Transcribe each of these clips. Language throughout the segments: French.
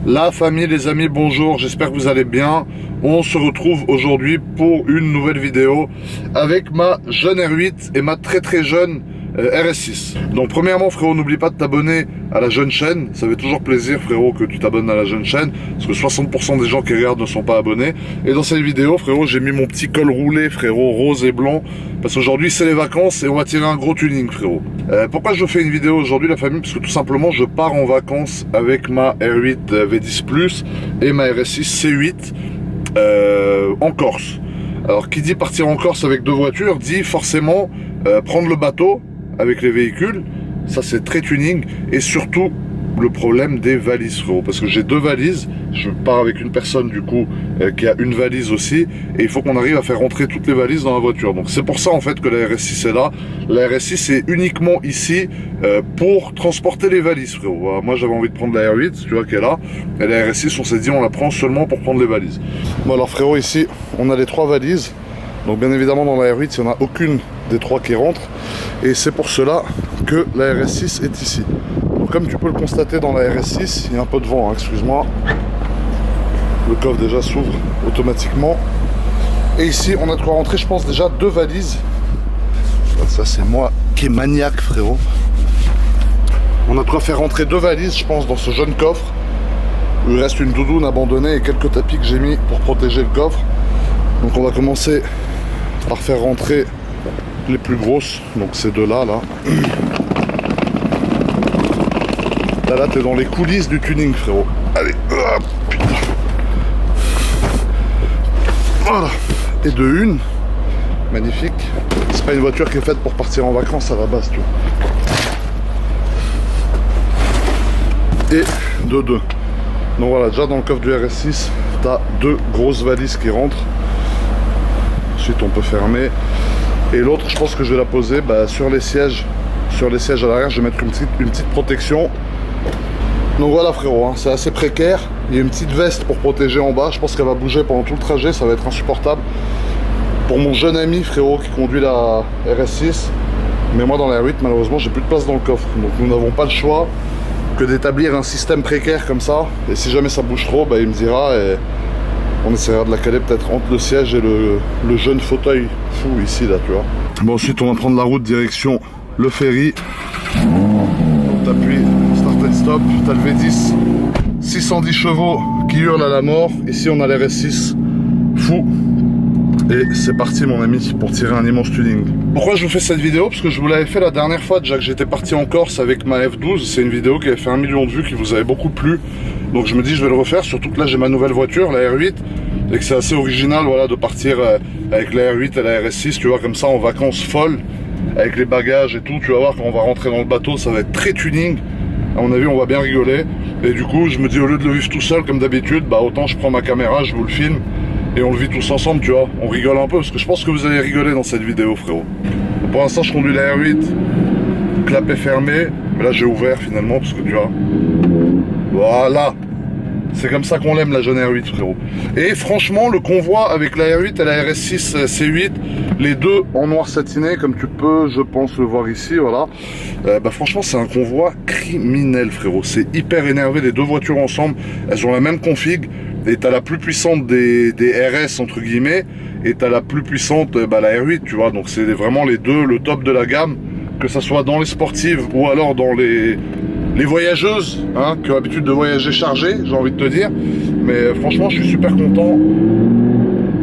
La famille, les amis, bonjour, j'espère que vous allez bien. On se retrouve aujourd'hui pour une nouvelle vidéo avec ma jeune R8 et ma très jeune RS6. Donc premièrement frérot, n'oublie pas de t'abonner à la jeune chaîne. Ça fait toujours plaisir frérot que tu t'abonnes à la jeune chaîne, parce que 60% des gens qui regardent ne sont pas abonnés. Et dans cette vidéo frérot, j'ai mis mon petit col roulé frérot, rose et blanc, parce qu'aujourd'hui c'est les vacances et on va tirer un gros tuning frérot. Pourquoi je fais une vidéo aujourd'hui la famille? Parce que tout simplement je pars en vacances avec ma R8 V10 Plus et ma RS6 C8 en Corse. Alors qui dit partir en Corse avec deux voitures dit forcément prendre le bateau avec les véhicules, ça c'est très tuning. Et surtout le problème des valises frérot, parce que j'ai deux valises, je pars avec une personne du coup qui a une valise aussi, et il faut qu'on arrive à faire rentrer toutes les valises dans la voiture. Donc c'est pour ça en fait que la RS6 est là. La RS6 est uniquement ici pour transporter les valises frérot. Voilà, moi j'avais envie de prendre la R8, tu vois qu'elle est là, et la RS6 on s'est dit on la prend seulement pour prendre les valises. Bon alors frérot, ici on a les trois valises. Donc bien évidemment dans la R8 il n'y en a aucune des trois qui rentre, et c'est pour cela que la RS6 est ici. Donc comme tu peux le constater dans la RS6, il y a un peu de vent, hein, excuse-moi. Le coffre déjà s'ouvre automatiquement. Et ici on a de quoi rentrer, je pense déjà deux valises. Ça c'est moi qui est maniaque frérot. On a de quoi faire rentrer deux valises je pense dans ce jeune coffre. Il reste une doudoune abandonnée et quelques tapis que j'ai mis pour protéger le coffre. Donc on va commencer par faire rentrer les plus grosses, donc ces deux là. Là t'es dans les coulisses du tuning frérot. Allez, hop, putain. Voilà, et de une, magnifique. C'est pas une voiture qui est faite pour partir en vacances à la base, tu vois. Et de deux. Donc voilà, déjà dans le coffre du RS6, t'as deux grosses valises qui rentrent. Ensuite on peut fermer. Et l'autre, je pense que je vais la poser sur les sièges. Sur les sièges à l'arrière, je vais mettre une petite protection. Donc voilà frérot, hein, c'est assez précaire. Il y a une petite veste pour protéger en bas. Je pense qu'elle va bouger pendant tout le trajet, ça va être insupportable. Pour mon jeune ami frérot qui conduit la RS6. Mais moi dans la R8, malheureusement, j'ai plus de place dans le coffre. Donc nous n'avons pas le choix que d'établir un système précaire comme ça. Et si jamais ça bouge trop, il me dira et on essaiera de la caler peut-être entre le siège et le jeune fauteuil fou ici là, tu vois. Bon, ensuite on va prendre la route direction le ferry. T'appuies start and stop, t'as le V10 610 chevaux qui hurle à la mort. Ici on a les RS6 fou. Et c'est parti mon ami pour tirer un immense tuning. Pourquoi je vous fais cette vidéo? Parce que je vous l'avais fait la dernière fois déjà que j'étais parti en Corse avec ma F12. C'est une vidéo qui avait fait 1 million de vues, qui vous avait beaucoup plu. Donc je me dis je vais le refaire, surtout que là j'ai ma nouvelle voiture, la R8. Et que c'est assez original voilà, de partir avec la R8 et la RS6, tu vois, comme ça en vacances folles. Avec les bagages et tout, tu vas voir quand on va rentrer dans le bateau, ça va être très tuning. À mon avis on va bien rigoler. Et du coup je me dis au lieu de le vivre tout seul comme d'habitude, autant je prends ma caméra, je vous le filme. Et on le vit tous ensemble, tu vois, on rigole un peu, parce que je pense que vous allez rigoler dans cette vidéo frérot. Pour l'instant je conduis la R8, clapet fermé, mais là j'ai ouvert finalement, parce que tu vois, voilà, c'est comme ça qu'on l'aime la jeune R8 frérot. Et franchement le convoi avec la R8 et la RS6 C8, les deux en noir satiné, comme tu peux je pense le voir ici, voilà, franchement c'est un convoi criminel frérot, c'est hyper énervé, les deux voitures ensemble, elles ont la même config. Et t'as la plus puissante des RS entre guillemets, et t'as la plus puissante la R8, tu vois. Donc c'est vraiment les deux, le top de la gamme, que ça soit dans les sportives ou alors dans les voyageuses, hein, qui ont l'habitude de voyager chargé, j'ai envie de te dire. Mais franchement je suis super content.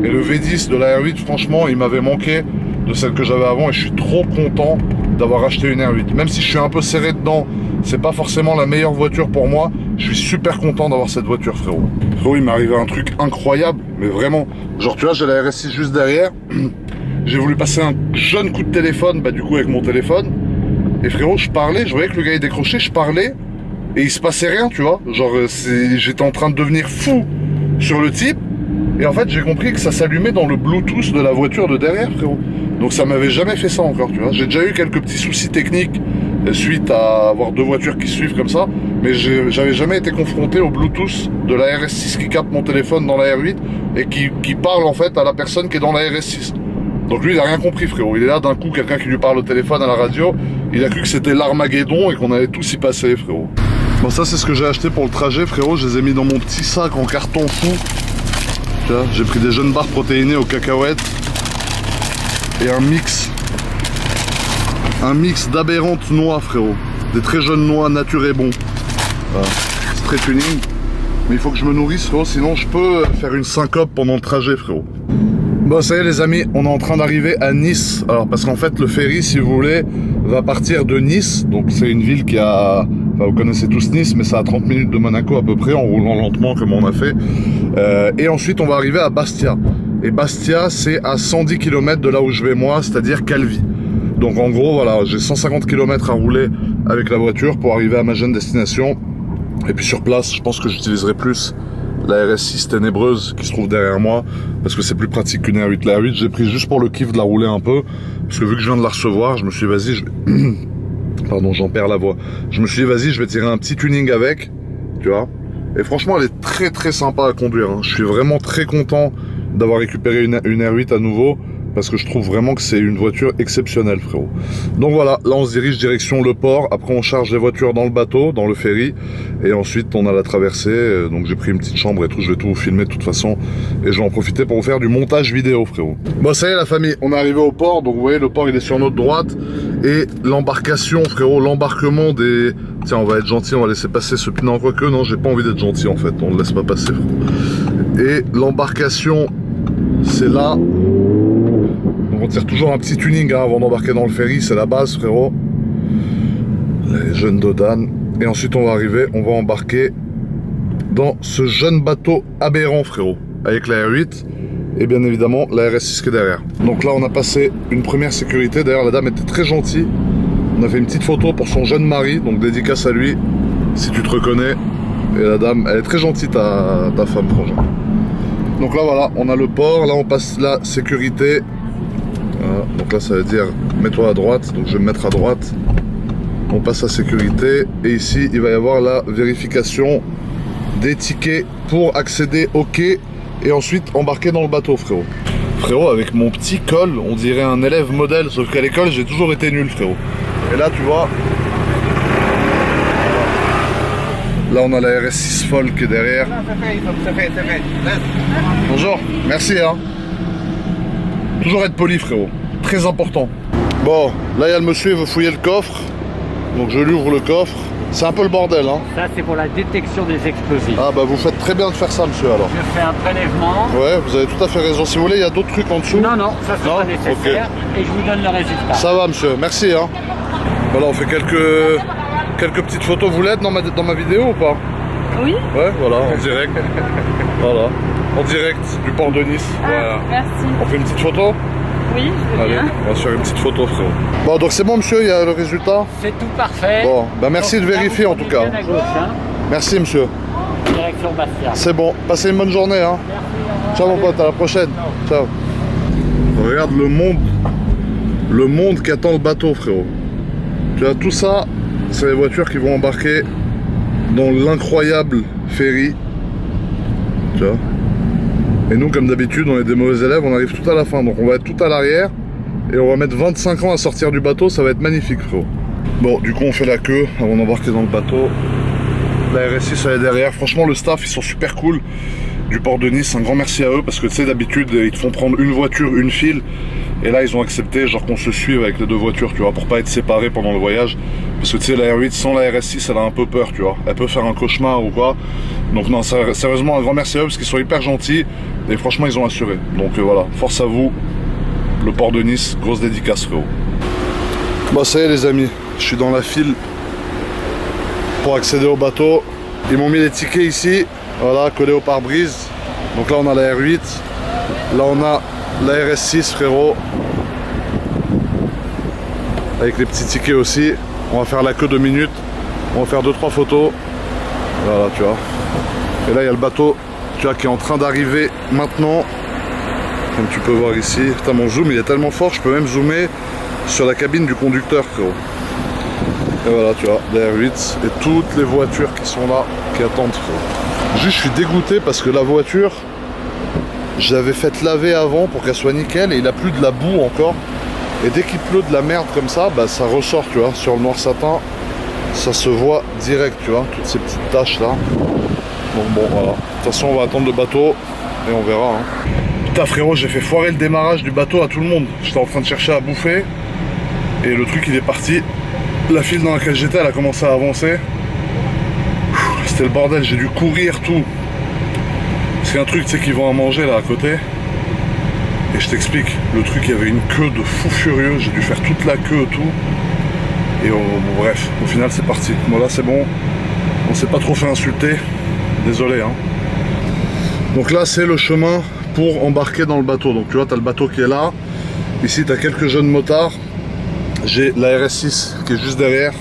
Et le V10 de la R8 franchement il m'avait manqué de celle que j'avais avant, et je suis trop content d'avoir acheté une R8. Même si je suis un peu serré dedans, c'est pas forcément la meilleure voiture pour moi, je suis super content d'avoir cette voiture frérot. Frérot il m'est arrivé un truc incroyable, mais vraiment, genre tu vois j'ai la RS6 juste derrière, j'ai voulu passer un jeune coup de téléphone, du coup avec mon téléphone, et frérot je parlais, je voyais que le gars il décrochait, je parlais, et il se passait rien tu vois, genre j'étais en train de devenir fou sur le type, et en fait j'ai compris que ça s'allumait dans le Bluetooth de la voiture de derrière frérot. Donc ça m'avait jamais fait ça encore tu vois, j'ai déjà eu quelques petits soucis techniques suite à avoir deux voitures qui suivent comme ça, mais j'avais jamais été confronté au Bluetooth de la RS6 qui capte mon téléphone dans la R8 et qui parle en fait à la personne qui est dans la RS6. Donc lui il a rien compris frérot, il est là d'un coup, quelqu'un qui lui parle au téléphone à la radio, il a cru que c'était l'Armageddon et qu'on allait tous y passer frérot. Bon, ça c'est ce que j'ai acheté pour le trajet, frérot. Je les ai mis dans mon petit sac en carton fou. J'ai pris des jeunes barres protéinées aux cacahuètes et un mix d'aberrantes noix, frérot. Des très jeunes noix nature et bon. Voilà. C'est très tuning. Mais il faut que je me nourrisse, frérot, sinon je peux faire une syncope pendant le trajet, frérot. Bon, ça y est les amis, on est en train d'arriver à Nice. Alors parce qu'en fait le ferry, si vous voulez, va partir de Nice. Donc c'est une ville qui a... Enfin, vous connaissez tous Nice, mais ça a 30 minutes de Monaco à peu près, en roulant lentement comme on a fait. Et ensuite on va arriver à Bastia. Et Bastia, c'est à 110 km de là où je vais moi, c'est-à-dire Calvi. Donc en gros, voilà, j'ai 150 km à rouler avec la voiture pour arriver à ma jeune destination. Et puis sur place, je pense que j'utiliserai plus la RS6 ténébreuse qui se trouve derrière moi, parce que c'est plus pratique qu'une R8. La R8, j'ai pris juste pour le kiff de la rouler un peu, parce que vu que je viens de la recevoir, je me suis dit, vas-y, pardon, j'en perds la voix. Je me suis dit, vas-y, je vais tirer un petit tuning avec, tu vois. Et franchement, elle est très très sympa à conduire, hein. Je suis vraiment très content d'avoir récupéré une R8 à nouveau, parce que je trouve vraiment que c'est une voiture exceptionnelle, frérot. Donc voilà, là on se dirige direction le port. Après on charge les voitures dans le bateau, dans le ferry, et ensuite on a la traversée. Donc j'ai pris une petite chambre et tout, je vais tout vous filmer de toute façon, et je vais en profiter pour vous faire du montage vidéo, frérot. Bon, ça y est la famille, on est arrivé au port. Donc vous voyez, le port il est sur notre droite, et l'embarcation, frérot, l'embarquement des... Tiens, on va être gentil, on va laisser passer ce... Non, quoique, non, j'ai pas envie d'être gentil en fait, on ne laisse pas passer, frérot. Et l'embarcation, c'est là. Donc on tire toujours un petit tuning hein, avant d'embarquer dans le ferry, c'est la base, frérot. Les jeunes Dodan. Et ensuite on va arriver, on va embarquer dans ce jeune bateau aberrant, frérot, avec la R8 et bien évidemment la RS6 qui est derrière. Donc là on a passé une première sécurité. D'ailleurs la dame était très gentille. On a fait une petite photo pour son jeune mari, donc dédicace à lui si tu te reconnais. Et la dame, elle est très gentille, ta femme, franchement. Donc là voilà, on a le port, là on passe la sécurité. Voilà, donc là ça veut dire mets-toi à droite, donc je vais me mettre à droite. On passe à sécurité et ici il va y avoir la vérification des tickets pour accéder au quai et ensuite embarquer dans le bateau, frérot. Frérot, avec mon petit col, on dirait un élève modèle, sauf qu'à l'école j'ai toujours été nul, frérot. Et là tu vois, là on a la RS6 folle qui est derrière. Bonjour, merci hein. Toujours être poli, frérot, très important. Bon, là il y a le monsieur, il veut fouiller le coffre. Donc je lui ouvre le coffre. C'est un peu le bordel hein. Ça c'est pour la détection des explosifs. Ah bah vous faites très bien de faire ça, monsieur, alors. Je fais un prélèvement. Ouais, vous avez tout à fait raison. Si vous voulez, il y a d'autres trucs en dessous. Non, non, ça c'est pas nécessaire. Okay. Et je vous donne le résultat. Ça va, monsieur, merci hein. Voilà, on fait quelques petites photos. Vous l'êtes dans ma vidéo ou pas? Oui. Ouais, voilà, en direct. Voilà, en direct du port de Nice. Ah, voilà. Merci. On fait une petite photo? Oui, je veux Allez, bien. on va se faire une petite photo, frérot. Bon, donc c'est bon, monsieur, il y a le résultat? C'est tout parfait. Bon, bah merci donc, de vérifier en tout cas. À gauche, hein. Merci, monsieur. Direction Bastia. C'est bon, passez une bonne journée hein. Merci, ciao mon pote, à la prochaine. Ciao. Regarde le monde qui attend le bateau, frérot. Tu vois, tout ça, c'est les voitures qui vont embarquer dans l'incroyable ferry. Tu vois. Et nous, comme d'habitude, on est des mauvais élèves, on arrive tout à la fin. Donc on va être tout à l'arrière et on va mettre 25 ans à sortir du bateau, ça va être magnifique, frérot. Bon, du coup, on fait la queue avant d'embarquer dans le bateau. La RS6 elle est derrière. Franchement, le staff, ils sont super cool du port de Nice. Un grand merci à eux parce que tu sais, d'habitude, ils te font prendre une voiture, une file. Et là, ils ont accepté, genre qu'on se suive avec les deux voitures, tu vois, pour pas être séparés pendant le voyage. Parce que tu sais, la R8 sans la RS6, elle a un peu peur, tu vois. Elle peut faire un cauchemar ou quoi. Donc non, sérieusement, un grand merci à eux parce qu'ils sont hyper gentils. Et franchement, ils ont assuré. Donc voilà, force à vous. Le port de Nice, grosse dédicace, frérot. Bon, ça y est, les amis. Je suis dans la file pour accéder au bateau. Ils m'ont mis les tickets ici, voilà, collés au pare-brise. Donc là, on a la R8. Là, on a la RS6, frérot. Avec les petits tickets aussi. On va faire la queue 2 minutes. On va faire 2-3 photos. Voilà, tu vois. Et là, il y a le bateau, tu vois, qui est en train d'arriver maintenant. Comme tu peux voir ici. Putain, mon zoom, il est tellement fort, je peux même zoomer sur la cabine du conducteur, frérot. Et voilà, tu vois, la R8 et toutes les voitures qui sont là, qui attendent, frérot. Juste, je suis dégoûté parce que la voiture, j'avais fait laver avant pour qu'elle soit nickel et il a plus de la boue encore. Et dès qu'il pleut de la merde comme ça, bah ça ressort, tu vois, sur le noir satin. Ça se voit direct, tu vois, toutes ces petites taches là. Donc bon, voilà. De toute façon, on va attendre le bateau et on verra. Hein. Putain, frérot, j'ai fait foirer le démarrage du bateau à tout le monde. J'étais en train de chercher à bouffer et le truc il est parti. La file dans laquelle j'étais, elle a commencé à avancer. C'était le bordel, j'ai dû courir tout. C'est un truc, tu sais, qu'ils vont à manger là à côté. Et je t'explique, le truc, il y avait une queue de fou furieux. J'ai dû faire toute la queue et tout. Et bon, bref, au final, c'est parti. Bon, là, c'est bon. On s'est pas trop fait insulter. Désolé, hein. Donc là, c'est le chemin pour embarquer dans le bateau. Donc tu vois, tu as le bateau qui est là. Ici, tu as quelques jeunes motards. J'ai la RS6 qui est juste derrière,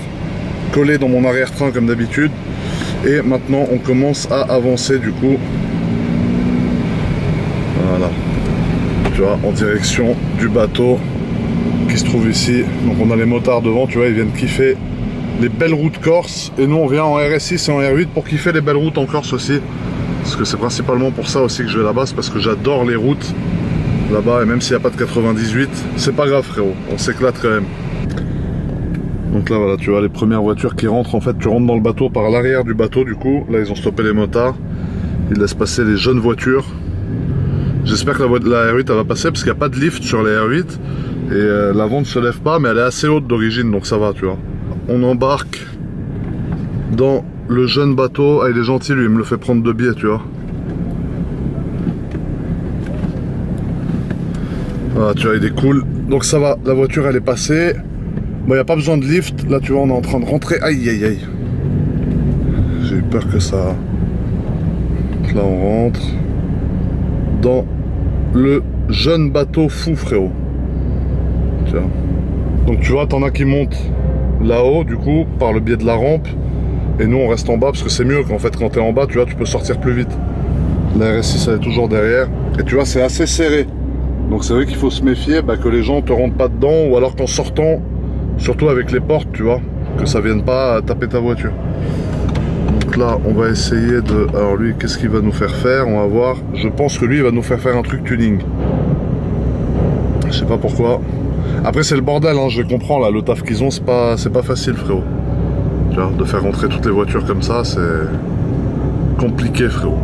collée dans mon arrière-train comme d'habitude. Et maintenant, on commence à avancer du coup. Voilà. Tu vois, en direction du bateau qui se trouve ici. Donc on a les motards devant, tu vois, ils viennent kiffer les belles routes corse. Et nous, on vient en RS6 et en R8 pour kiffer les belles routes en Corse aussi. Parce que c'est principalement pour ça aussi que je vais là-bas, c'est parce que j'adore les routes là-bas. Et même s'il n'y a pas de 98, c'est pas grave, frérot, on s'éclate quand même. Donc là, voilà, tu vois les premières voitures qui rentrent. En fait, tu rentres dans le bateau par l'arrière du bateau, du coup. Là, ils ont stoppé les motards. Ils laissent passer les jeunes voitures. J'espère que la R8 elle va passer parce qu'il n'y a pas de lift sur les R8. Et l'avant ne se lève pas, mais elle est assez haute d'origine, donc ça va, tu vois. On embarque dans le jeune bateau. Ah, il est gentil, lui, il me le fait prendre 2 billets, tu vois. Voilà, tu vois, il est cool. Donc ça va, la voiture, elle est passée. Bon, il n'y a pas besoin de lift. Là, tu vois, on est en train de rentrer. Aïe, aïe, aïe. J'ai eu peur que ça... Là, on rentre dans le jeune bateau fou, frérot. Tiens. Donc, tu vois, t'en as qui montent là-haut, du coup, par le biais de la rampe. Et nous, on reste en bas parce que c'est mieux qu'en fait, quand t'es en bas, tu vois, tu peux sortir plus vite. La RS6, elle est toujours derrière. Et tu vois, c'est assez serré. Donc, c'est vrai qu'il faut se méfier que les gens te rentrent pas dedans ou alors qu'en sortant... Surtout avec les portes, tu vois, que ça vienne pas taper ta voiture. Donc là, on va essayer de... Alors lui, qu'est-ce qu'il va nous faire faire? On va voir. Je pense que lui, il va nous faire faire un truc tuning. Je sais pas pourquoi. Après, c'est le bordel, hein, je les comprends, là. Le taf qu'ils ont, c'est pas facile, frérot. Tu vois, de faire rentrer toutes les voitures comme ça, c'est compliqué, frérot.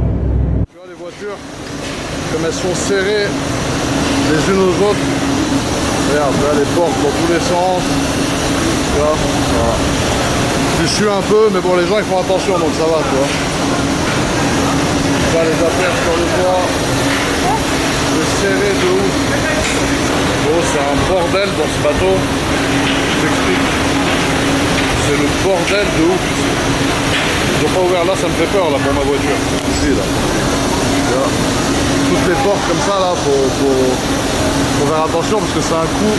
Tu vois, les voitures, comme elles sont serrées les unes aux autres. Regarde, là, les portes dans tous les sens. Tu vois, voilà. Tu sues un peu, mais bon, les gens ils font attention, donc ça va, tu vois. Là, les affaires sur le toit. C'est serré de ouf. Bon, c'est un bordel dans ce bateau. Je t'explique. C'est le bordel de ouf. Ils n'ont pas ouvert là, ça me fait peur là pour ma voiture. Ici, là. Tu vois. Toutes les portes comme ça, là, faut faire attention parce que c'est un coup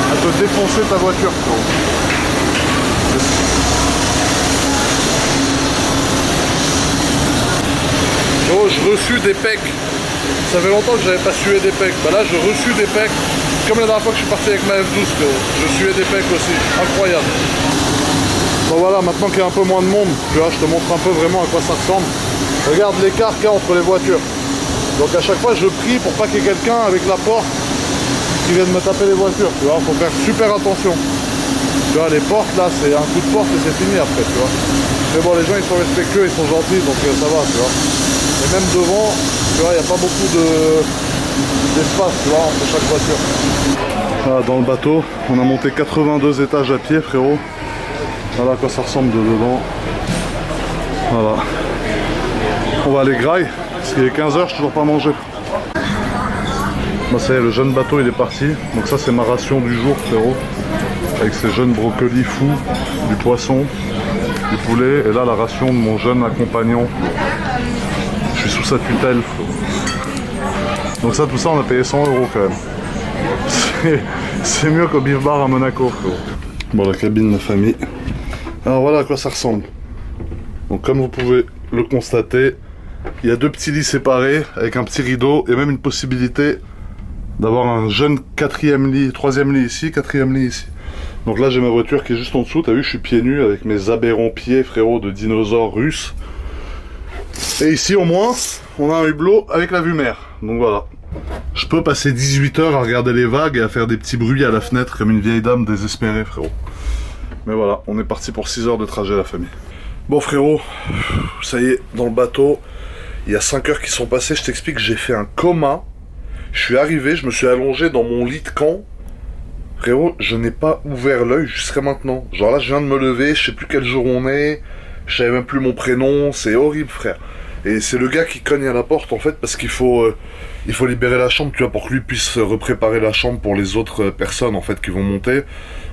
à te défoncer ta voiture. Oh, je reçus des pecs. Ça fait longtemps que j'avais pas sué des pecs. Bah là, je reçus des pecs. Comme la dernière fois que je suis parti avec ma F12, je suais des pecs aussi. Incroyable. Bon voilà, maintenant qu'il y a un peu moins de monde, tu vois, je te montre un peu vraiment à quoi ça ressemble. Regarde l'écart qu'il y a entre les voitures. Donc à chaque fois, je prie pour pas qu'il y ait quelqu'un avec la porte qui vienne me taper les voitures, tu vois, faut faire super attention. Tu vois, les portes là, c'est un coup de porte et c'est fini après, tu vois. Mais bon, les gens ils sont respectueux, ils sont gentils, donc ça va, tu vois. Et même devant, tu vois, il n'y a pas beaucoup d'espace, tu vois, entre chaque voiture. Voilà, dans le bateau, on a monté 82 étages à pied, frérot. Voilà à quoi ça ressemble de dedans. Voilà. On va aller graille, parce qu'il est 15 h, je suis toujours pas mangé. Bah ça y est, le jeune bateau il est parti. Donc ça c'est ma ration du jour, frérot. Avec ces jeunes brocolis fous, du poisson, du poulet. Et là la ration de mon jeune accompagnant. Je suis sous sa tutelle, frérot. Donc ça, tout ça, on a payé 100 € quand même. C'est mieux qu'au beef bar à Monaco, frérot. Bon, la cabine de la famille. Alors voilà à quoi ça ressemble. Donc comme vous pouvez le constater, il y a 2 petits lits séparés avec un petit rideau et même une possibilité d'avoir un jeune 4e lit, 3e lit ici, 4e lit ici. Donc là j'ai ma voiture qui est juste en dessous, t'as vu, je suis pieds nus avec mes aberrants pieds, frérot, de dinosaures russes. Et ici au moins, on a un hublot avec la vue mer. Donc voilà. Je peux passer 18 heures à regarder les vagues et à faire des petits bruits à la fenêtre comme une vieille dame désespérée, frérot. Mais voilà, on est parti pour 6 heures de trajet la famille. Bon frérot, ça y est, dans le bateau, il y a 5 heures qui sont passées, je t'explique, j'ai fait un coma. Je suis arrivé, je me suis allongé dans mon lit de camp. Frérot, je n'ai pas ouvert l'œil jusqu'à maintenant. Genre là, je viens de me lever, je sais plus quel jour on est, je savais même plus mon prénom, c'est horrible frère. Et c'est le gars qui cogne à la porte en fait parce qu'il faut libérer la chambre, tu vois, pour que lui puisse repréparer la chambre pour les autres personnes en fait qui vont monter.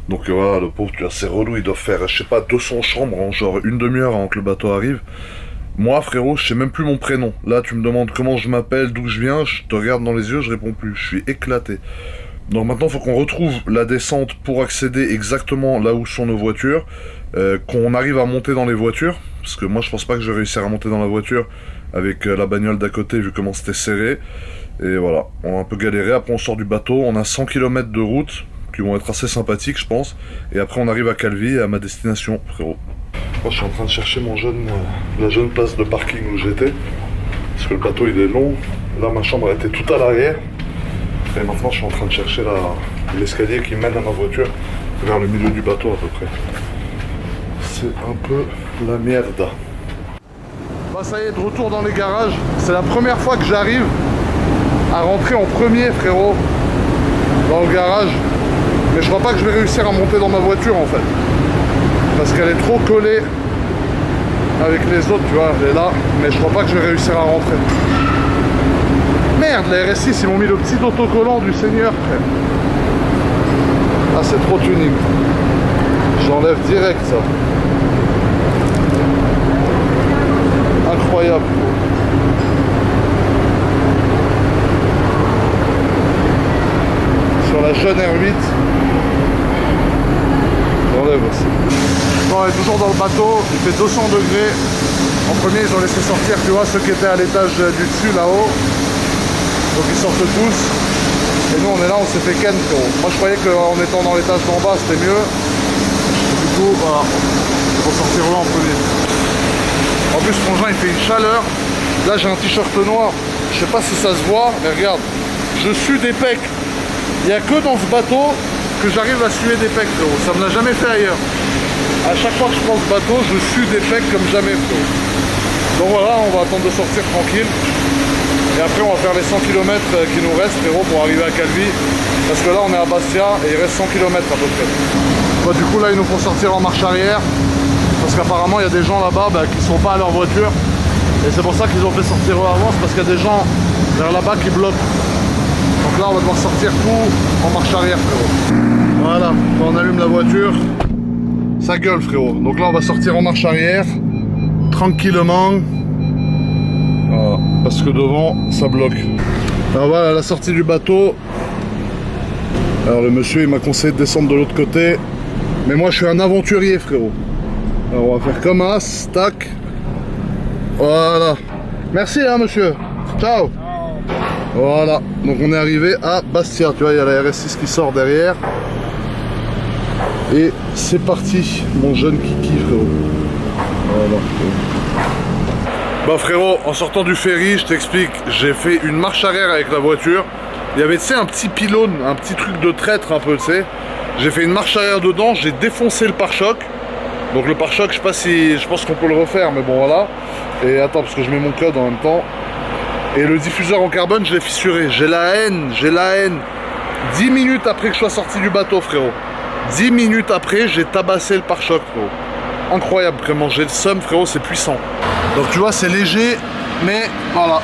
Donc voilà, le pauvre, tu vois, c'est relou, ils doivent faire, je sais pas, 200 chambres en genre une demi-heure avant que le bateau arrive. Moi frérot, je sais même plus mon prénom. Là tu me demandes comment je m'appelle, d'où je viens, je te regarde dans les yeux, je réponds plus, je suis éclaté. Donc maintenant il faut qu'on retrouve la descente pour accéder exactement là où sont nos voitures, qu'on arrive à monter dans les voitures, parce que moi je pense pas que je vais réussir à monter dans la voiture avec la bagnole d'à côté vu comment c'était serré. Et voilà, on a un peu galéré, après on sort du bateau, on a 100 km de route qui vont être assez sympathiques je pense, et après on arrive à Calvi et à ma destination frérot. Moi je suis en train de chercher la jeune place de parking où j'étais, parce que le bateau il est long, là ma chambre était tout à l'arrière, et maintenant je suis en train de chercher l'escalier qui mène à ma voiture vers le milieu du bateau à peu près. C'est un peu la merde. Bah ça y est, de retour dans les garages, c'est la première fois que j'arrive à rentrer en premier frérot dans le garage, mais je crois pas que je vais réussir à monter dans ma voiture en fait, parce qu'elle est trop collée avec les autres, tu vois, elle est là, mais je crois pas que je vais réussir à rentrer. Merde, la RS6 ils m'ont mis le petit autocollant du Seigneur frère. Ah c'est trop tuning. J'enlève direct ça. Incroyable. Sur la jeune R8. J'enlève aussi. Bon, on est toujours dans le bateau, il fait 200 degrés. En premier ils ont laissé sortir, tu vois, ceux qui étaient à l'étage du dessus là-haut. Donc ils sortent tous. Et nous on est là, on s'est fait ken frérot. Moi je croyais qu'en étant dans l'étage d'en bas c'était mieux. Et du coup voilà, il faut sortir là en premier. En plus frangin il fait une chaleur. Là j'ai un t-shirt noir. Je sais pas si ça se voit, mais regarde. Je sue des pecs. Il n'y a que dans ce bateau que j'arrive à suer des pecs frérot. Ça me l'a jamais fait ailleurs. À chaque fois que je prends ce bateau, je sue des pecs comme jamais frérot. Donc voilà, on va attendre de sortir tranquille. Et après on va faire les 100 km qui nous restent frérot pour arriver à Calvi. Parce que là on est à Bastia et il reste 100 km à peu près. Bah, du coup là ils nous font sortir en marche arrière. Parce qu'apparemment il y a des gens là-bas qui sont pas à leur voiture. Et c'est pour ça qu'ils ont fait sortir eux avant, c'est parce qu'il y a des gens vers là-bas qui bloquent. Donc là on va devoir sortir tout en marche arrière frérot. Voilà, quand on allume la voiture, ça gueule frérot. Donc là on va sortir en marche arrière, tranquillement. Voilà, parce que devant ça bloque. Alors voilà la sortie du bateau. Alors le monsieur il m'a conseillé de descendre de l'autre côté. Mais moi je suis un aventurier frérot. Alors on va faire comme as, tac. Voilà. Merci hein monsieur. Ciao. Voilà. Donc on est arrivé à Bastia. Tu vois, il y a la RS6 qui sort derrière. Et c'est parti, mon jeune kiki frérot. Voilà. Bah frérot, en sortant du ferry, je t'explique, j'ai fait une marche arrière avec la voiture. Il y avait, tu sais, un petit pylône, un petit truc de traître un peu, tu sais. J'ai fait une marche arrière dedans, j'ai défoncé le pare-choc. Donc le pare-choc, je sais pas si, je pense qu'on peut le refaire, mais bon voilà. Et attends, parce que je mets mon code en même temps. Et le diffuseur en carbone, je l'ai fissuré. J'ai la haine, j'ai la haine. 10 minutes après que je sois sorti du bateau, frérot. 10 minutes après, j'ai tabassé le pare-choc, frérot. Incroyable, vraiment, j'ai le seum, frérot, c'est puissant. Donc tu vois, c'est léger, mais voilà.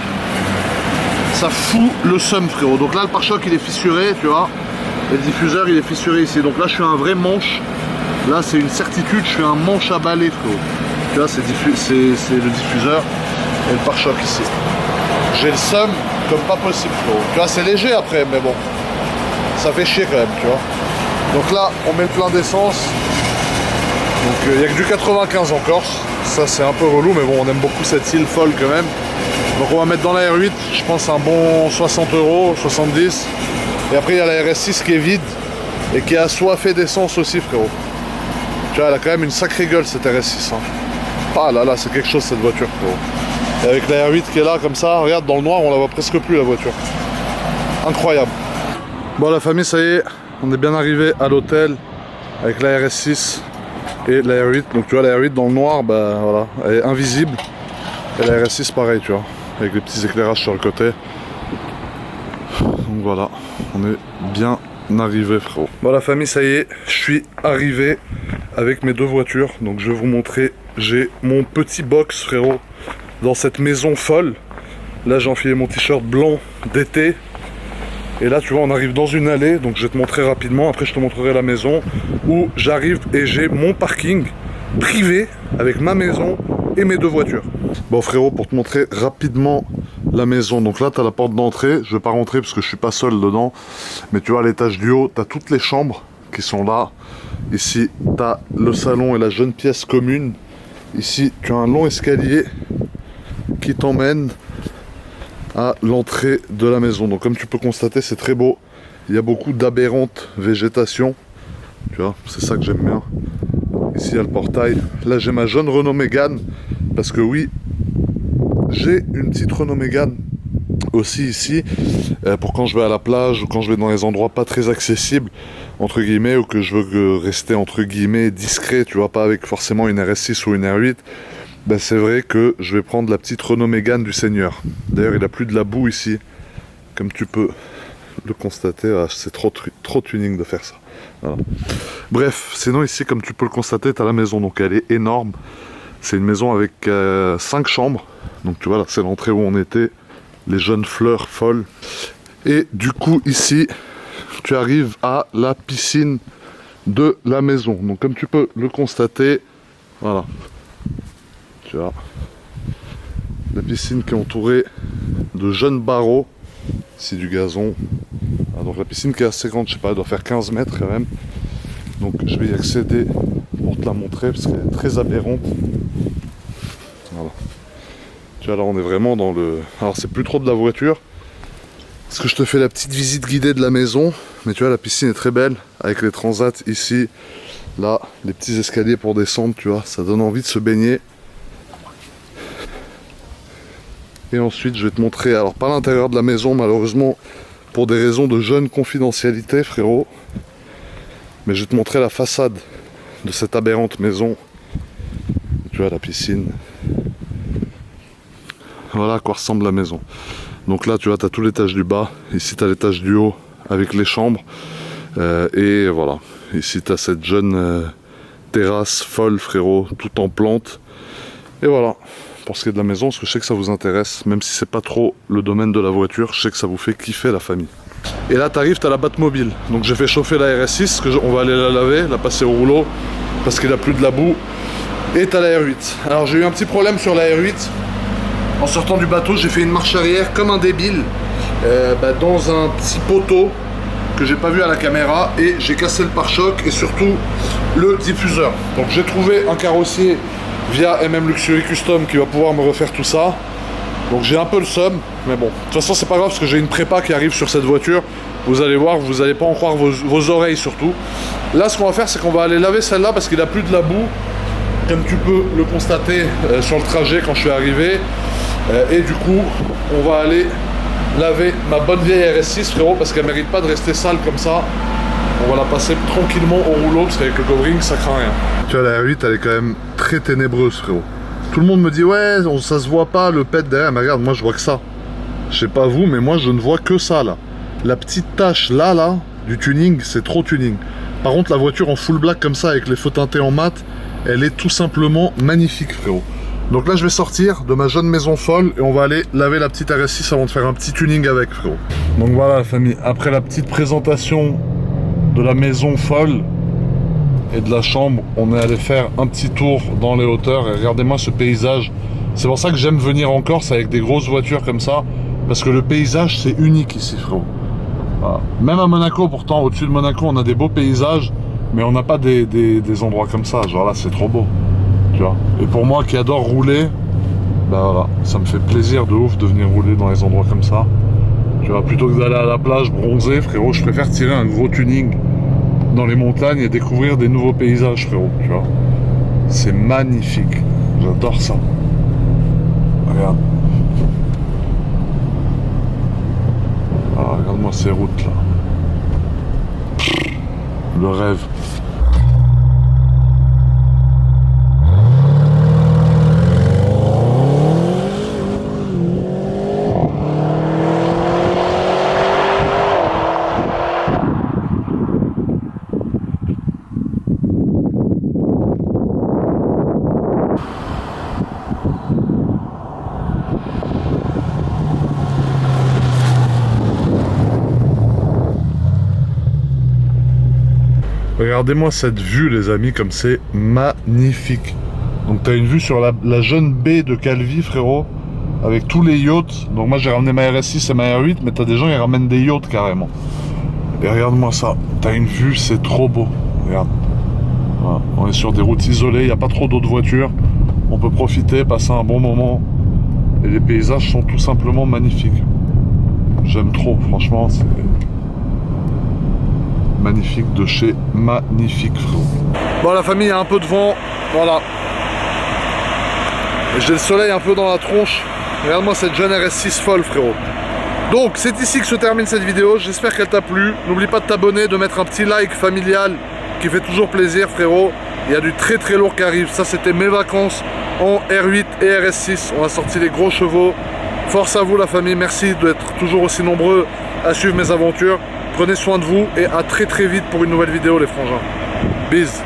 Ça fout le seum, frérot. Donc là, le pare-choc, il est fissuré, tu vois. Et le diffuseur, il est fissuré ici. Donc là, je suis un vrai manche. Là, c'est une certitude, je suis un manche à balai, frérot. Tu vois, c'est le diffuseur et le pare-choc ici. J'ai le seum comme pas possible, frérot. Tu vois, c'est léger après, mais bon. Ça fait chier quand même, tu vois. Donc là, on met le plein d'essence. Donc il n'y a que du 95 en Corse. Ça, c'est un peu relou, mais bon, on aime beaucoup cette île folle quand même. Donc on va mettre dans la R8, je pense un bon 60 €, 70. Et après, il y a la RS6 qui est vide et qui est assoiffée d'essence aussi, frérot. Tu vois, elle a quand même une sacrée gueule, cette RS6. Hein. Ah là là, c'est quelque chose cette voiture, frérot. Et avec la R8 qui est là, comme ça, regarde, dans le noir, on la voit presque plus, la voiture. Incroyable. Bon, la famille, ça y est, on est bien arrivé à l'hôtel avec la RS6. Et la R8, donc tu vois la R8 dans le noir, bah voilà, elle est invisible. Et la RS6 pareil, tu vois, avec les petits éclairages sur le côté. Donc voilà, on est bien arrivé, frérot. Bon la famille, ça y est, je suis arrivé avec mes deux voitures. Donc je vais vous montrer, j'ai mon petit box, frérot, dans cette maison folle. Là j'ai enfilé mon t-shirt blanc d'été. Et là tu vois on arrive dans une allée, donc je vais te montrer rapidement, après je te montrerai la maison où j'arrive et j'ai mon parking privé avec ma maison et mes deux voitures. Bon frérot, pour te montrer rapidement la maison, donc là tu as la porte d'entrée, je vais pas rentrer parce que je suis pas seul dedans, mais tu vois à l'étage du haut, tu as toutes les chambres qui sont là. Ici tu as le salon et la jeune pièce commune. Ici tu as un long escalier qui t'emmène à l'entrée de la maison. Donc comme tu peux constater, c'est très beau. Il y a beaucoup d'aberrante végétation. Tu vois, c'est ça que j'aime bien. Ici il y a le portail. Là j'ai ma jeune Renault Mégane. Parce que oui, j'ai une petite Renault Mégane aussi ici. Pour quand je vais à la plage ou quand je vais dans les endroits pas très accessibles, entre guillemets, ou que je veux rester entre guillemets discret, tu vois, pas avec forcément une RS6 ou une R8. Ben c'est vrai que je vais prendre la petite Renault Mégane du Seigneur. D'ailleurs, il n'a plus de la boue ici, comme tu peux le constater. Ah, c'est trop tuning de faire ça. Voilà. Bref, sinon ici, comme tu peux le constater, tu as la maison, donc elle est énorme. C'est une maison avec 5 chambres. Donc tu vois, là, c'est l'entrée où on était, les jeunes fleurs folles. Et du coup, ici, tu arrives à la piscine de la maison. Donc comme tu peux le constater, voilà. Tu vois, la piscine qui est entourée de jeunes barreaux, ici du gazon. Ah, donc la piscine qui est assez grande, je sais pas, elle doit faire 15 mètres quand même. Donc je vais y accéder pour te la montrer parce qu'elle est très aberrante. Voilà. Tu vois, là on est vraiment dans le... Alors c'est plus trop de la voiture, parce que je te fais la petite visite guidée de la maison. Mais tu vois, la piscine est très belle, avec les transats ici. Là, les petits escaliers pour descendre, tu vois, ça donne envie de se baigner. Et ensuite je vais te montrer, alors pas l'intérieur de la maison malheureusement pour des raisons de jeune confidentialité frérot, mais je vais te montrer la façade de cette aberrante maison. Tu vois la piscine, voilà à quoi ressemble la maison. Donc là tu vois, tu as tout l'étage du bas, ici tu as l'étage du haut avec les chambres, et voilà, ici tu as cette jeune terrasse folle frérot, tout en plantes. Et voilà pour ce qui est de la maison, parce que je sais que ça vous intéresse, même si c'est pas trop le domaine de la voiture, je sais que ça vous fait kiffer la famille. Et là t'arrives, t'as la Batmobile, donc j'ai fait chauffer la RS6, on va aller la laver, la passer au rouleau, parce qu'il a plus de la boue, et t'as la R8. Alors j'ai eu un petit problème sur la R8, en sortant du bateau j'ai fait une marche arrière comme un débile, dans un petit poteau que j'ai pas vu à la caméra, et j'ai cassé le pare-choc et surtout le diffuseur. Donc j'ai trouvé un carrossier via MM Luxury Custom qui va pouvoir me refaire tout ça. Donc j'ai un peu le seum, mais bon, de toute façon c'est pas grave parce que j'ai une prépa qui arrive sur cette voiture. Vous allez voir, vous allez pas en croire vos oreilles surtout. Là ce qu'on va faire, c'est qu'on va aller laver celle-là parce qu'il a plus de la boue, comme tu peux le constater sur le trajet quand je suis arrivé. Et du coup on va aller laver ma bonne vieille RS6 frérot, parce qu'elle mérite pas de rester sale comme ça. On va la passer tranquillement au rouleau parce qu'avec le covering ça craint rien. Tu vois, la R8 elle est quand même très ténébreuse frérot. Tout le monde me dit ouais ça se voit pas le pet derrière, mais regarde, moi je vois que ça. Je sais pas vous, mais moi je ne vois que ça là. La petite tache là du tuning, c'est trop tuning. Par contre la voiture en full black comme ça avec les feux teintés en mat, elle est tout simplement magnifique frérot. Donc là je vais sortir de ma jeune maison folle et on va aller laver la petite RS6 avant de faire un petit tuning avec frérot. Donc voilà la famille, après la petite présentation de la maison folle et de la chambre, on est allé faire un petit tour dans les hauteurs et regardez-moi ce paysage. C'est pour ça que j'aime venir en Corse avec des grosses voitures comme ça, parce que le paysage c'est unique ici frérot. Voilà. Même à Monaco pourtant, au-dessus de Monaco on a des beaux paysages, mais on n'a pas des endroits comme ça, genre là c'est trop beau, tu vois. Et pour moi qui adore rouler, bah voilà, ça me fait plaisir de ouf de venir rouler dans les endroits comme ça. Tu vois, plutôt que d'aller à la plage bronzer, frérot, je préfère tirer un gros tuning dans les montagnes et découvrir des nouveaux paysages, frérot, tu vois. C'est magnifique, j'adore ça. Regarde. Ah, regarde-moi ces routes là. Le rêve. Regardez-moi cette vue, les amis, comme c'est magnifique. Donc tu as une vue sur la jeune baie de Calvi, frérot, avec tous les yachts. Donc moi j'ai ramené ma RS6 et ma R8, mais tu as des gens qui ramènent des yachts carrément. Et regarde-moi ça, tu as une vue, c'est trop beau. Regarde. Voilà. On est sur des routes isolées, il n'y a pas trop d'autres voitures. On peut profiter, passer un bon moment. Et les paysages sont tout simplement magnifiques. J'aime trop, franchement, c'est magnifique de chez magnifique, frérot. Bon, la famille, il y a un peu de vent, voilà. Et j'ai le soleil un peu dans la tronche. Regarde-moi cette jeune RS6 folle, frérot. Donc, c'est ici que se termine cette vidéo. J'espère qu'elle t'a plu. N'oublie pas de t'abonner, de mettre un petit like familial qui fait toujours plaisir, frérot. Il y a du très très lourd qui arrive. Ça, c'était mes vacances en R8 et RS6. On a sorti les gros chevaux. Force à vous, la famille. Merci d'être toujours aussi nombreux à suivre mes aventures. Prenez soin de vous et à très très vite pour une nouvelle vidéo, les frangins. Bis.